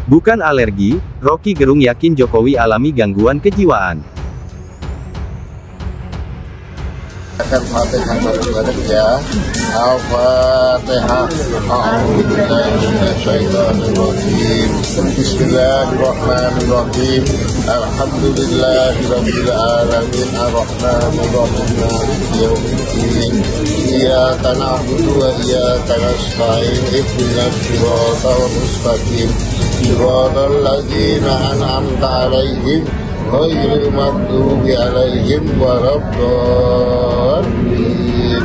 Bukan alergi, Rocky Gerung yakin Jokowi alami gangguan kejiwaan. Al-Fatihah ya. Al-Fatihah. A'udzubillahiminasyaitonirrajim. Bismillahirrahmanirrahim. Alhamdulillahirabbil alamin. Arrahmanirrahim. Maliki yaumiddin. Iyyaka na'budu wa iyyaka nasta'in. Ihdinas siratal mustaqim. Siratal ladzina an'amta 'alaihim ghairil maghdubi 'alaihim waladdallin.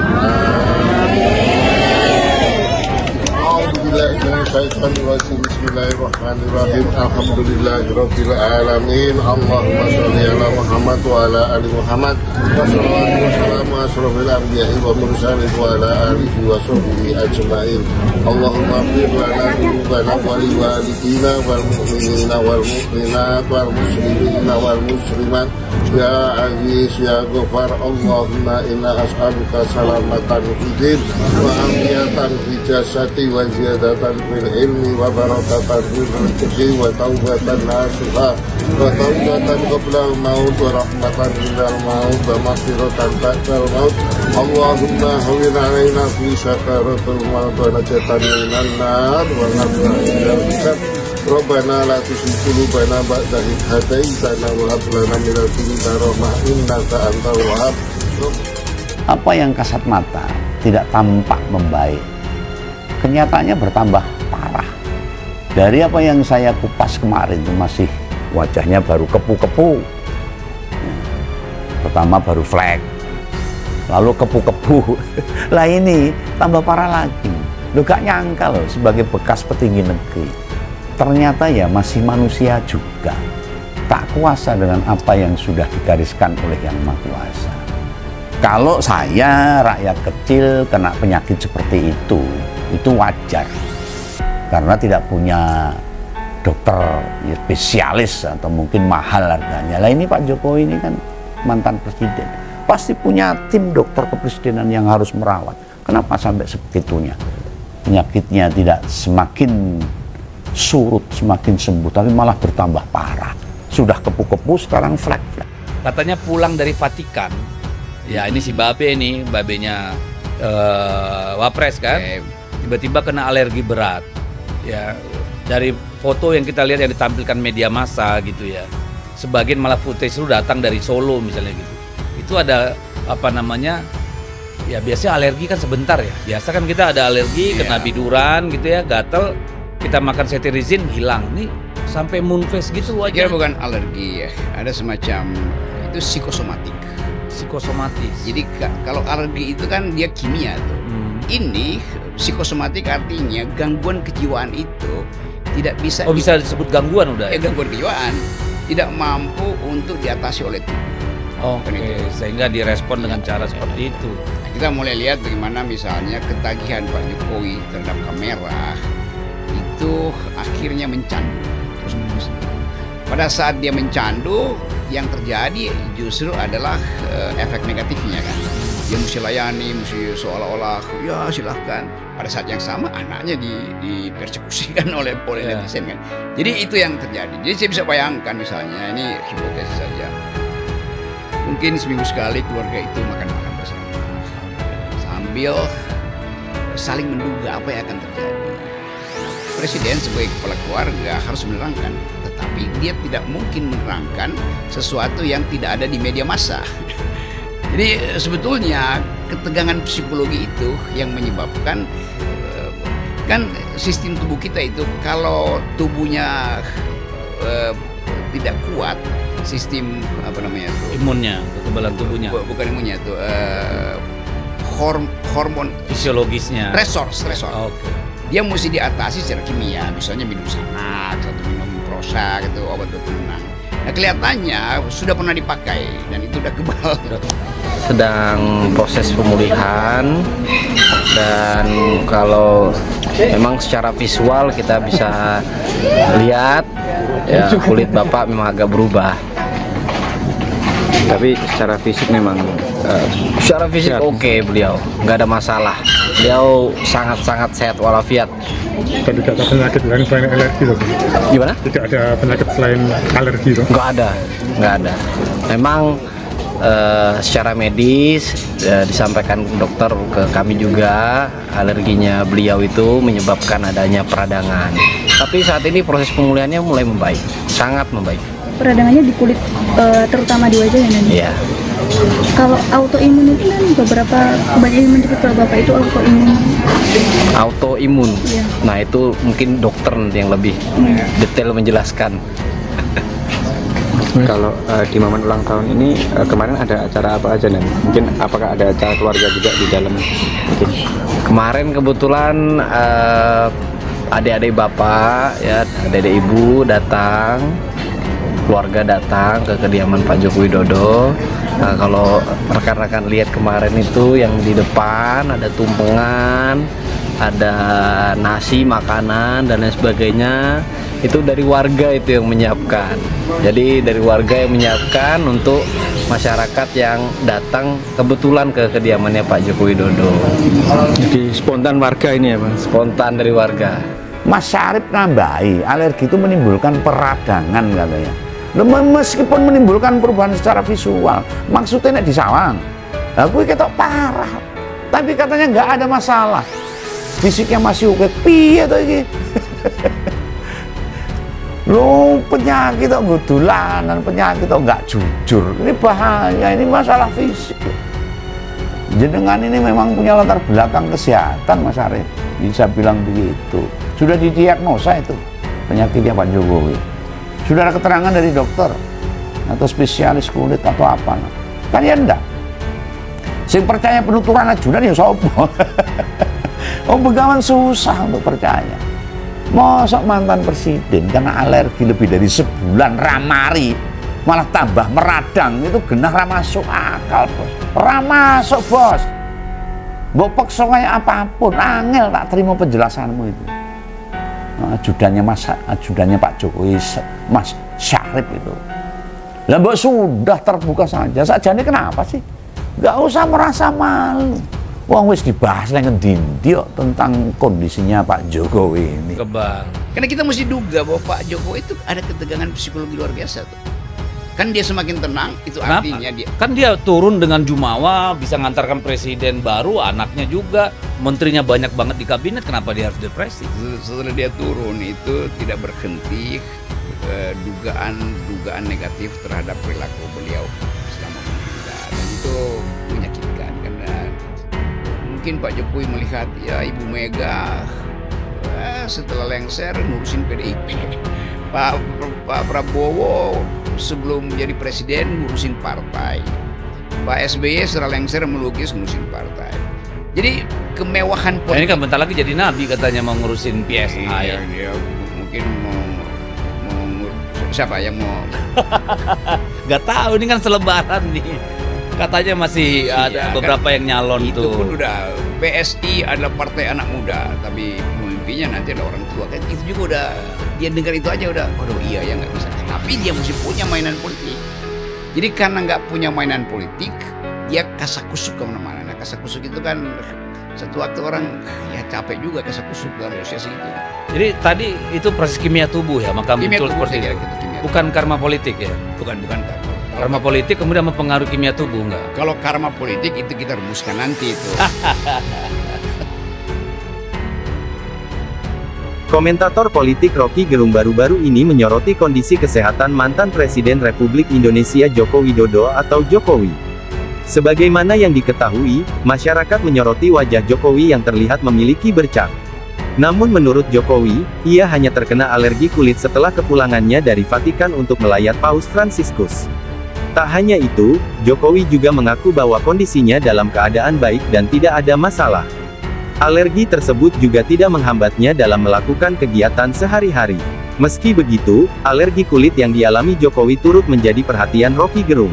Bismillahirrahmanirrahim. Alhamdulillahirabbil alamin. Allahumma shalli ala Muhammad wa ala ali Muhammad. Wassalatu wassalamu asrofil anbiya'i wa mursalin wa ala alihi wa sahbihi ajma'in. Allahumma ighfir lana dzunubana wa li walidina wal mu'minina wal mu'minat wal muslimina wal muslimat. Ya Aziz ya Ghaffar. Allahumma inna as'aluka salamatan fid wa amniyatan fi jasadi wa ziyadatan fil ilmi wa barakatan fil rizqi wa taubatan nasuha wa taubatan qabla al-maut wa rahmatan indal maut wa maghfiratan ba'dal maut. Allahumma hawwin 'alaina fi sakaratil maut wa najatan minan nar wa naf'an minal hisab. Rabbana la tuzigh qulubana ba'da idh hadaitana wa hab lana min ladunka rahmah innaka antal wahhab. Apa yang kasat mata tidak tampak membaik, kenyataannya bertambah parah. Dari apa yang saya kupas kemarin itu masih wajahnya baru kepu-kepu. Pertama baru flek, lalu kepu-kepu. Lah ini tambah parah lagi. Lu gak nyangka loh sebagai bekas petinggi negeri, ternyata ya masih manusia juga. Tak kuasa dengan apa yang sudah digariskan oleh Yang Maha Kuasa. Kalau saya rakyat kecil kena penyakit seperti itu wajar. Karena tidak punya dokter ya, spesialis atau mungkin mahal harganya. Lah ini Pak Jokowi ini kan mantan presiden. Pasti punya tim dokter kepresidenan yang harus merawat. Kenapa sampai sebegitunya? Penyakitnya tidak semakin surut, semakin sembuh, tapi malah bertambah parah. Sudah kepu-kepu, sekarang flek-flek. Katanya pulang dari Vatikan. Ya ini si Babe nih, babenya Wapres kan. Tiba-tiba kena alergi berat. Ya, dari foto yang kita lihat yang ditampilkan media massa gitu ya. Sebagian malah footage itu datang dari Solo misalnya gitu. Itu ada apa namanya? Ya biasanya alergi kan sebentar ya. Biasa kan kita ada alergi, kena biduran gitu ya, gatel, kita makan cetirizine hilang. Nih sampai moon face gitu aja. Bukan alergi ya, ada semacam itu psikosomatik. Psikosomatis. Jadi kalau alergi itu kan dia kimia tuh. Ini psikosomatik artinya gangguan kejiwaan itu tidak bisa. Oh bisa disebut gangguan udah? Ya gangguan kejiwaan tidak mampu untuk diatasi oleh tubuh. Oke, sehingga direspon dengan cara seperti itu. Kita mulai lihat bagaimana misalnya ketagihan Pak Jokowi terhadap kamera itu akhirnya mencandu terus. Pada saat dia mencandu, yang terjadi justru adalah efek negatifnya kan. Dia mesti layani, mesti seolah-olah ya silahkan. Pada saat yang sama anaknya dipersekusikan oleh netizen kan. Jadi itu yang terjadi. Jadi saya bisa bayangkan misalnya, ini hipotesis saja. Mungkin seminggu sekali keluarga itu makan-makan bersama sambil saling menduga apa yang akan terjadi. Presiden sebagai kepala keluarga harus menerangkan, tetapi dia tidak mungkin menerangkan sesuatu yang tidak ada di media massa. Jadi sebetulnya ketegangan psikologi itu yang menyebabkan kan sistem tubuh kita itu kalau tubuhnya tidak kuat, sistem apa namanya itu imunnya, kekebalan tubuhnya, bukan imunnya itu hormon fisiologisnya, stresor. Oke. Dia mesti diatasi secara kimia, misalnya minum Xanax atau minum Prozac gitu, obat penenang. Nah kelihatannya sudah pernah dipakai dan itu udah kebal. Sedang proses pemulihan, dan kalau memang secara visual kita bisa lihat ya kulit bapak memang agak berubah. Tapi secara fisik memang secara fisik oke, beliau nggak ada masalah. Beliau sangat-sangat sehat walafiat. Dan tidak ada penyakit lain selain alergi loh. Gimana? Tidak ada penyakit selain alergi loh. Nggak ada. Memang secara medis disampaikan dokter ke kami juga, alerginya beliau itu menyebabkan adanya peradangan. Tapi saat ini proses pemulihannya mulai membaik, sangat membaik. Peradangannya di kulit, terutama di wajah ya nanti. Iya. Kalau autoimun itu kan beberapa kebanyakan menderita bapak itu autoimun. Autoimun. Iya. Nah itu mungkin dokter nanti yang lebih detail menjelaskan. Kalau di momen ulang tahun ini kemarin ada acara apa aja nih? Mungkin apakah ada acara keluarga juga di dalam? Mungkin. Kemarin kebetulan adik-adik bapak ya, adik-adik ibu datang, keluarga datang ke kediaman Pak Joko Widodo. Nah, kalau rekan-rekan lihat kemarin itu yang di depan ada tumpengan, ada nasi, makanan dan lain sebagainya. Itu dari warga itu yang menyiapkan. Jadi dari warga yang menyiapkan untuk masyarakat yang datang kebetulan ke kediamannya Pak Joko Widodo. Jadi spontan warga ini ya Mas? Spontan dari warga. Mas Syarif nambahi, alergi itu menimbulkan peradangan katanya. Meskipun menimbulkan perubahan secara visual, maksudnya nek disawang. Aku ketok parah. Tapi katanya nggak ada masalah. Fisiknya masih oke. Piye to iki? Lo penyakit kok dolanan, penyakit kok nggak jujur. Ini bahaya, ini masalah fisik. Jenengan ini memang punya latar belakang kesehatan Mas Arif, bisa bilang begitu. Sudah didiagnosa itu penyakitnya Pak Jokowi. Sudah ada keterangan dari dokter atau spesialis kulit atau apa? Kan ya enggak. Sing percaya penuturan ajudan ya sopo. Oh begawan susah untuk percaya. Mosok mantan presiden karena alergi lebih dari sebulan ramari malah tambah meradang, itu genah ramasuk akal bos. Ramasuk bos. Mbok peksa kayak apapun, angel tak terima penjelasanmu itu. Ajudannya Pak Jokowi, Mas Syarif itu. Lah mbok sudah terbuka saja. Sajane kenapa sih? Gak usah merasa malu. Wong wis dibahas nang ngendi kok tentang kondisinya Pak Jokowi ini. Kebang. Karena kita mesti duga bahwa Pak Jokowi itu ada ketegangan psikologi luar biasa tuh. Kan dia semakin tenang, itu artinya dia. Kan dia turun dengan jumawa, bisa ngantarkan presiden baru, anaknya juga, menterinya banyak banget di kabinet, kenapa dia harus depresi? Setelah dia turun itu tidak berhenti dugaan negatif terhadap perilaku beliau selama pemerintah, dan itu menyakitkan karena mungkin Pak Jokowi melihat ya Ibu Mega setelah lengser ngurusin PDIP, Pak Prabowo sebelum jadi presiden ngurusin partai, Pak SBY setelah lengser melukis ngurusin partai. Jadi kemewahan politik. Ini kan bentar lagi jadi nabi katanya mau ngurusin PSA. Iya, dia mungkin mau siapa yang mau? Gak tahu, ini kan selebaran nih. Katanya masih ada beberapa kan, yang nyalon itu tuh. pun udah PSI adalah partai anak muda, tapi pemimpinnya nanti ada orang tua kan, itu juga udah dia dengar itu aja udah, waduh iya ya nggak bisa. Tapi dia mesti punya mainan politik. Jadi karena nggak punya mainan politik, dia kasakusuk kemana-mana. Nah kasakusuk itu kan satu waktu orang ya capek juga kasakusuk dalam usia segitu. Jadi tadi itu proses kimia tubuh ya, maka muncul seperti itu. Bukan karma politik ya? Bukan karma. Karma politik kemudian mempengaruhi kimia tubuh enggak? Kalau karma politik itu kita rumuskan nanti itu. Komentator politik Rocky Gerung baru-baru ini menyoroti kondisi kesehatan mantan Presiden Republik Indonesia Joko Widodo atau Jokowi. Sebagaimana yang diketahui, masyarakat menyoroti wajah Jokowi yang terlihat memiliki bercak. Namun menurut Jokowi, ia hanya terkena alergi kulit setelah kepulangannya dari Vatikan untuk melayat Paus Fransiskus. Tak hanya itu, Jokowi juga mengaku bahwa kondisinya dalam keadaan baik dan tidak ada masalah. Alergi tersebut juga tidak menghambatnya dalam melakukan kegiatan sehari-hari. Meski begitu, alergi kulit yang dialami Jokowi turut menjadi perhatian Rocky Gerung.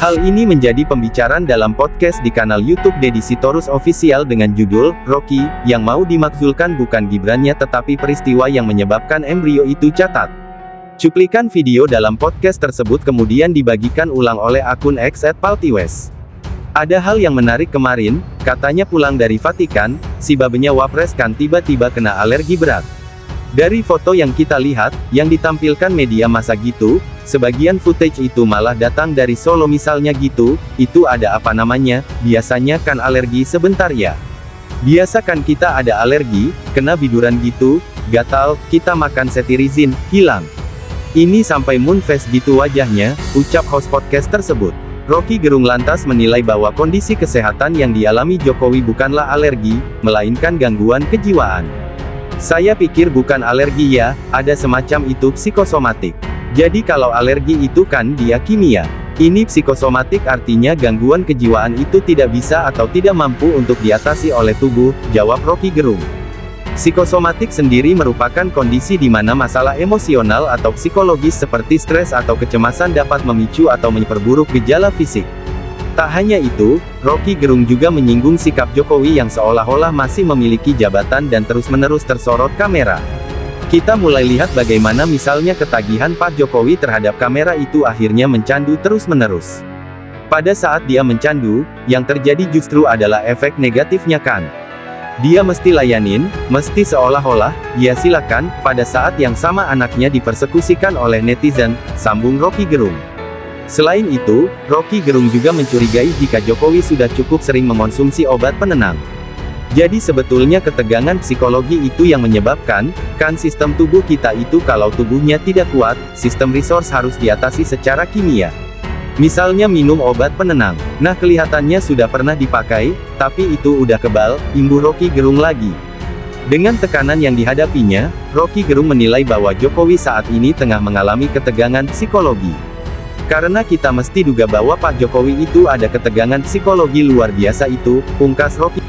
Hal ini menjadi pembicaraan dalam podcast di kanal YouTube Deddy Sitorus Official dengan judul, Rocky, yang mau dimaksudkan bukan Gibrannya tetapi peristiwa yang menyebabkan embrio itu catat. Cuplikan video dalam podcast tersebut kemudian dibagikan ulang oleh akun X @paltiwes. Ada hal yang menarik kemarin, katanya pulang dari Vatikan, si babenya Wapres kan tiba-tiba kena alergi berat. Dari foto yang kita lihat, yang ditampilkan media massa gitu, sebagian footage itu malah datang dari Solo misalnya gitu, itu ada apa namanya, biasanya kan alergi sebentar ya. Biasa kan kita ada alergi, kena biduran gitu, gatal, kita makan cetirizine, hilang. Ini sampai moonface gitu wajahnya, ucap host podcast tersebut. Rocky Gerung lantas menilai bahwa kondisi kesehatan yang dialami Jokowi bukanlah alergi, melainkan gangguan kejiwaan. Saya pikir bukan alergi ya, ada semacam itu psikosomatik. Jadi kalau alergi itu kan dia kimia. Ini psikosomatik artinya gangguan kejiwaan itu tidak bisa atau tidak mampu untuk diatasi oleh tubuh, jawab Rocky Gerung. Psikosomatik sendiri merupakan kondisi di mana masalah emosional atau psikologis seperti stres atau kecemasan dapat memicu atau memperburuk gejala fisik. Tak hanya itu, Rocky Gerung juga menyinggung sikap Jokowi yang seolah-olah masih memiliki jabatan dan terus-menerus tersorot kamera. Kita mulai lihat bagaimana misalnya ketagihan Pak Jokowi terhadap kamera itu akhirnya mencandu terus-menerus. Pada saat dia mencandu, yang terjadi justru adalah efek negatifnya kan. Dia mesti layanin, mesti seolah-olah, ya silakan, pada saat yang sama anaknya dipersekusikan oleh netizen, sambung Rocky Gerung. Selain itu, Rocky Gerung juga mencurigai jika Jokowi sudah cukup sering mengonsumsi obat penenang. Jadi sebetulnya ketegangan psikologi itu yang menyebabkan, kan sistem tubuh kita itu kalau tubuhnya tidak kuat, sistem resource harus diatasi secara kimia. Misalnya minum obat penenang. Nah kelihatannya sudah pernah dipakai, tapi itu udah kebal, imbuh Rocky Gerung lagi. Dengan tekanan yang dihadapinya, Rocky Gerung menilai bahwa Jokowi saat ini tengah mengalami ketegangan psikologi. Karena kita mesti duga bahwa Pak Jokowi itu ada ketegangan psikologi luar biasa itu, pungkas Rocky.